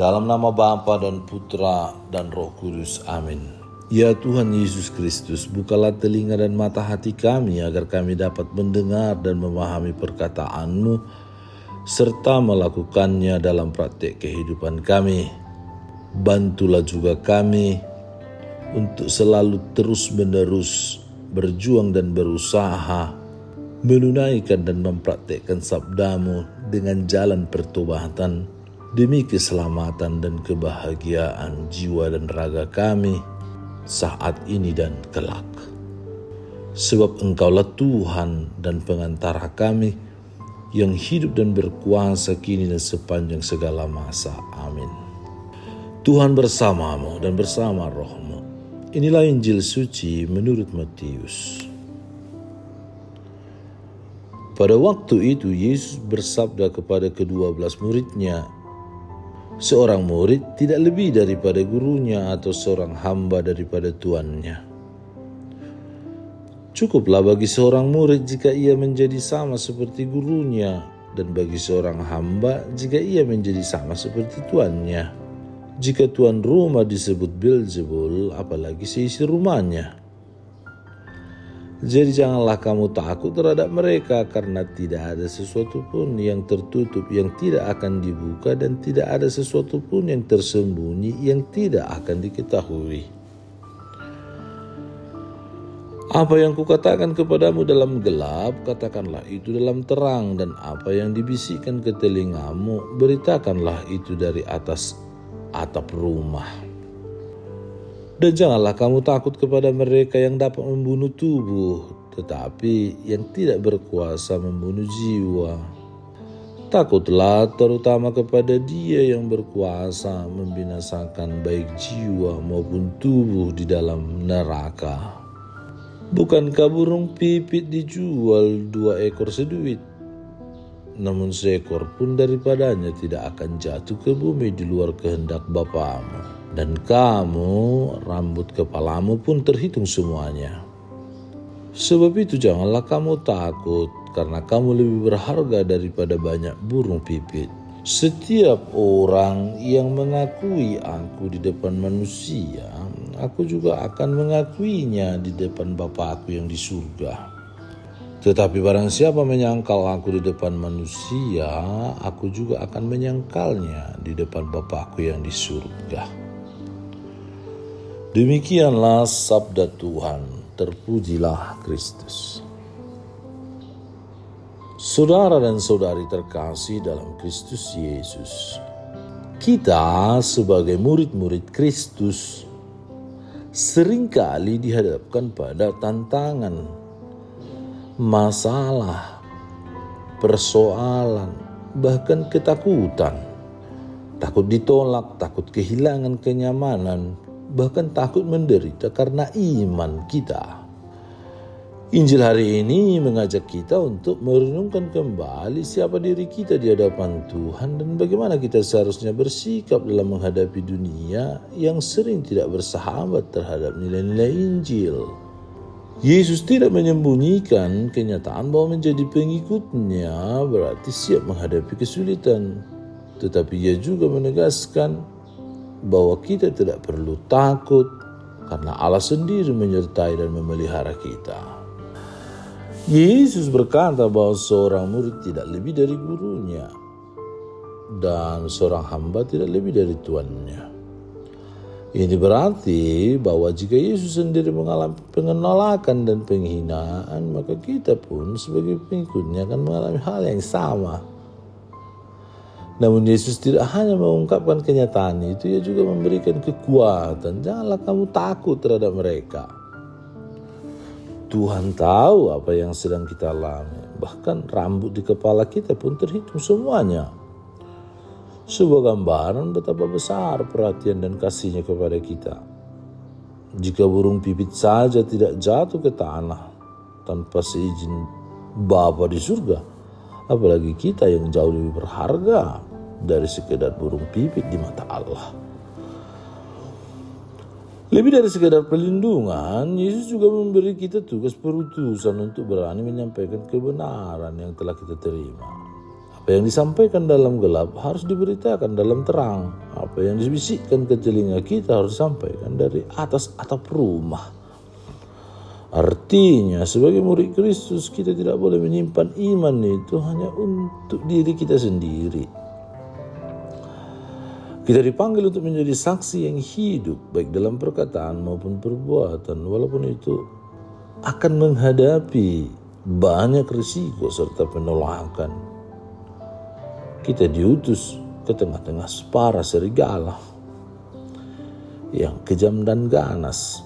Dalam nama Bapa dan Putra dan Roh Kudus. Amin. Ya Tuhan Yesus Kristus, bukalah telinga dan mata hati kami agar kami dapat mendengar dan memahami perkataan-Mu serta melakukannya dalam praktek kehidupan kami. Bantulah juga kami untuk selalu terus-menerus berjuang dan berusaha menunaikan dan mempraktekkan sabda-Mu dengan jalan pertobatan demi keselamatan dan kebahagiaan jiwa dan raga kami saat ini dan kelak. Sebab Engkaulah Tuhan dan pengantara kami yang hidup dan berkuasa kini dan sepanjang segala masa. Amin. Tuhan bersamamu dan bersama rohmu. Inilah Injil suci menurut Matius. Pada waktu itu Yesus bersabda kepada ke-12 muridnya, "Seorang murid tidak lebih daripada gurunya atau seorang hamba daripada tuannya. Cukuplah bagi seorang murid jika ia menjadi sama seperti gurunya, dan bagi seorang hamba jika ia menjadi sama seperti tuannya. Jika tuan rumah disebut Beelzebul, apalagi seisi rumahnya. Jadi janganlah kamu takut terhadap mereka, karena tidak ada sesuatu pun yang tertutup yang tidak akan dibuka, dan tidak ada sesuatu pun yang tersembunyi yang tidak akan diketahui. Apa yang kukatakan kepadamu dalam gelap, katakanlah itu dalam terang, dan apa yang dibisikkan ke telingamu, beritakanlah itu dari atas atap rumah. Dan janganlah kamu takut kepada mereka yang dapat membunuh tubuh, tetapi yang tidak berkuasa membunuh jiwa. Takutlah terutama kepada Dia yang berkuasa membinasakan baik jiwa maupun tubuh di dalam neraka. Bukankah burung pipit dijual 2 ekor seduit? Namun seekor pun daripadanya tidak akan jatuh ke bumi di luar kehendak Bapamu. Dan kamu, rambut kepalamu pun terhitung semuanya. Sebab itu janganlah kamu takut, karena kamu lebih berharga daripada banyak burung pipit. Setiap orang yang mengakui aku di depan manusia, aku juga akan mengakuinya di depan Bapa-Ku yang di surga. Tetapi barang siapa menyangkal aku di depan manusia, aku juga akan menyangkalnya di depan Bapa-Ku yang di surga." Demikianlah sabda Tuhan, terpujilah Kristus. Saudara dan saudari terkasih dalam Kristus Yesus, kita sebagai murid-murid Kristus seringkali dihadapkan pada tantangan, masalah, persoalan, bahkan ketakutan. Takut ditolak, takut kehilangan kenyamanan, bahkan takut menderita karena iman kita. Injil hari ini mengajak kita untuk merenungkan kembali siapa diri kita di hadapan Tuhan dan bagaimana kita seharusnya bersikap dalam menghadapi dunia yang sering tidak bersahabat terhadap nilai-nilai Injil. Yesus tidak menyembunyikan kenyataan bahwa menjadi pengikutnya berarti siap menghadapi kesulitan, tetapi Ia juga menegaskan bahwa kita tidak perlu takut karena Allah sendiri menyertai dan memelihara kita. Yesus berkata bahwa seorang murid tidak lebih dari gurunya dan seorang hamba tidak lebih dari tuannya. Ini berarti bahwa jika Yesus sendiri mengalami penolakan dan penghinaan, maka kita pun sebagai pengikutnya akan mengalami hal yang sama. Namun Yesus tidak hanya mengungkapkan kenyataan itu, Ia juga memberikan kekuatan. Janganlah kamu takut terhadap mereka. Tuhan tahu apa yang sedang kita alami. Bahkan rambut di kepala kita pun terhitung semuanya. Sebuah gambaran betapa besar perhatian dan kasih-Nya kepada kita. Jika burung pipit saja tidak jatuh ke tanah tanpa seizin Bapa di surga, apalagi kita yang jauh lebih berharga dari sekedar burung pipit di mata Allah. Lebih dari sekedar perlindungan, Yesus juga memberi kita tugas perutusan untuk berani menyampaikan kebenaran yang telah kita terima. Apa yang disampaikan dalam gelap harus diberitakan dalam terang. Apa yang dibisikkan ke telinga kita harus disampaikan dari atas atap rumah. Artinya sebagai murid Kristus kita tidak boleh menyimpan iman itu hanya untuk diri kita sendiri. Kita dipanggil untuk menjadi saksi yang hidup baik dalam perkataan maupun perbuatan, walaupun itu akan menghadapi banyak risiko serta penolakan. Kita diutus ke tengah-tengah para serigala yang kejam dan ganas,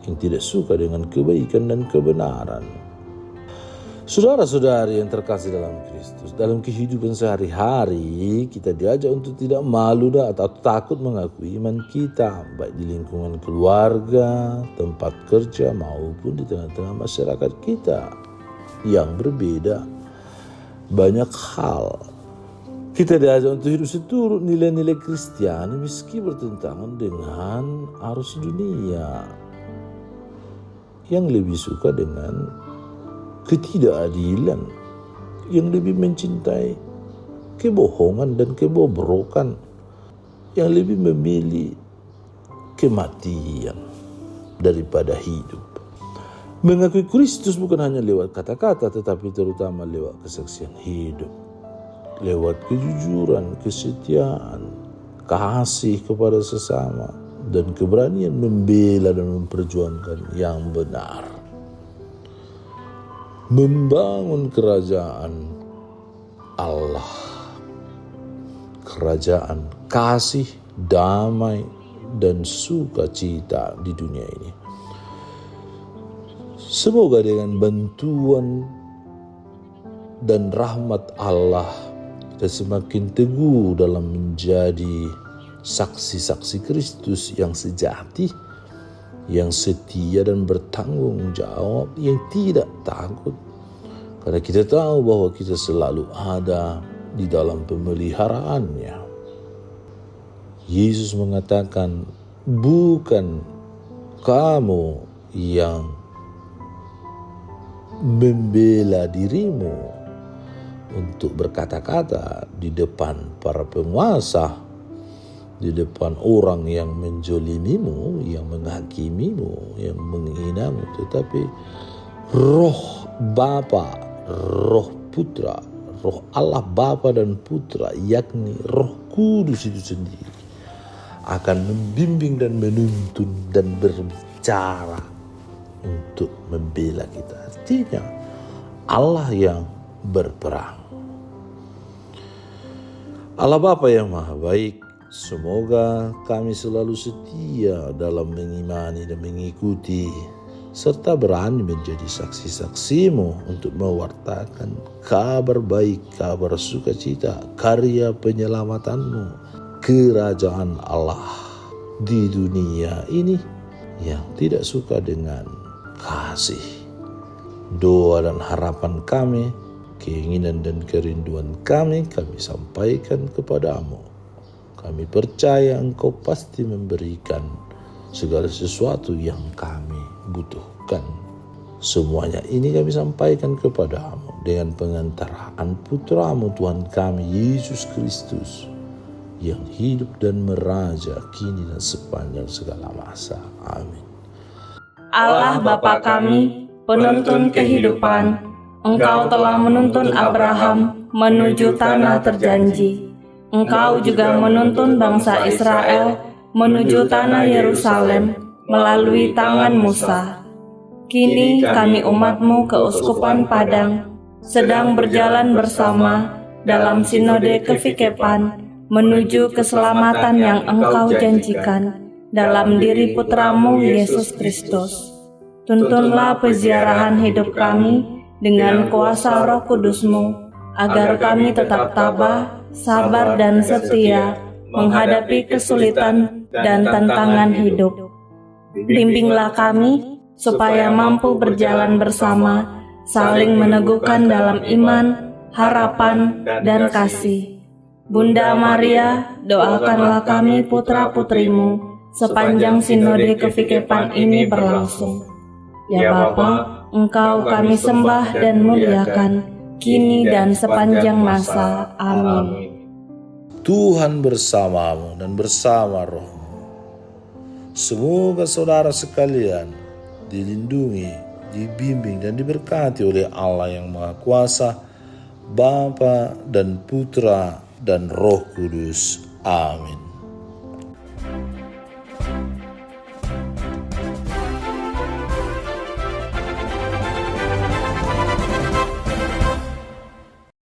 yang tidak suka dengan kebaikan dan kebenaran. Saudara-saudari yang terkasih dalam Kristus, dalam kehidupan sehari-hari kita diajak untuk tidak malu atau takut mengakui iman kita, baik di lingkungan keluarga, tempat kerja maupun di tengah-tengah masyarakat kita yang berbeda banyak hal. Kita diajak untuk hidup seturut nilai-nilai Kristiani meski bertentangan dengan arus dunia yang lebih suka dengan ketidakadilan, yang lebih mencintai kebohongan dan kebobrokan, yang lebih memilih kematian daripada hidup. Mengakui Kristus bukan hanya lewat kata-kata, tetapi terutama lewat kesaksian hidup, lewat kejujuran, kesetiaan, kasih kepada sesama, dan keberanian membela dan memperjuangkan yang benar. Membangun kerajaan Allah, kerajaan kasih, damai, dan sukacita di dunia ini. Semoga dengan bantuan dan rahmat Allah kita semakin teguh dalam menjadi saksi-saksi Kristus yang sejati, yang setia dan bertanggung jawab, yang tidak takut. Karena kita tahu bahwa kita selalu ada di dalam pemeliharaannya. Yesus mengatakan, bukan kamu yang membela dirimu untuk berkata-kata di depan para penguasa, di depan orang yang menjolimimu, yang menghakimimu, yang menghinamu, tetapi Roh Bapa, Roh Putra, Roh Allah Bapa dan Putra, yakni Roh Kudus itu sendiri akan membimbing dan menuntun dan berbicara untuk membela kita. Artinya Allah yang berperang. Allah Bapa yang Maha Baik, semoga kami selalu setia dalam mengimani dan mengikuti serta berani menjadi saksi-saksi-Mu untuk mewartakan kabar baik, kabar sukacita, karya penyelamatan-Mu, kerajaan Allah di dunia ini yang tidak suka dengan kasih. Doa dan harapan kami, keinginan dan kerinduan kami sampaikan kepadamu. Kami percaya Engkau pasti memberikan segala sesuatu yang kami butuhkan. Semuanya ini kami sampaikan kepadamu dengan pengantaraan Putra-Mu Tuhan kami Yesus Kristus yang hidup dan meraja kini dan sepanjang segala masa. Amin. Allah Bapa kami, penuntun kehidupan, Engkau telah menuntun Abraham menuju tanah terjanji. Engkau juga menuntun bangsa Israel menuju tanah Yerusalem melalui tangan Musa. Kini kami umat-Mu keuskupan Padang sedang berjalan bersama dalam sinode kefikepan menuju keselamatan yang Engkau janjikan dalam diri Putra-Mu Yesus Kristus. Tuntunlah peziarahan hidup kami dengan kuasa Roh Kudus-Mu, agar kami tetap tabah, sabar dan setia menghadapi kesulitan dan tantangan hidup. Bimbinglah kami supaya mampu berjalan bersama, saling meneguhkan dalam iman, harapan, dan kasih. Bunda Maria, doakanlah kami putra-putrimu sepanjang sinode kefikepan ini berlangsung. Ya Bapa, Engkau kami sembah dan muliakan, kini dan sepanjang masa. Amin. Tuhan bersamamu dan bersama rohmu. Semoga saudara sekalian dilindungi, dibimbing dan diberkati oleh Allah yang Maha Kuasa, Bapa dan Putra dan Roh Kudus. Amin.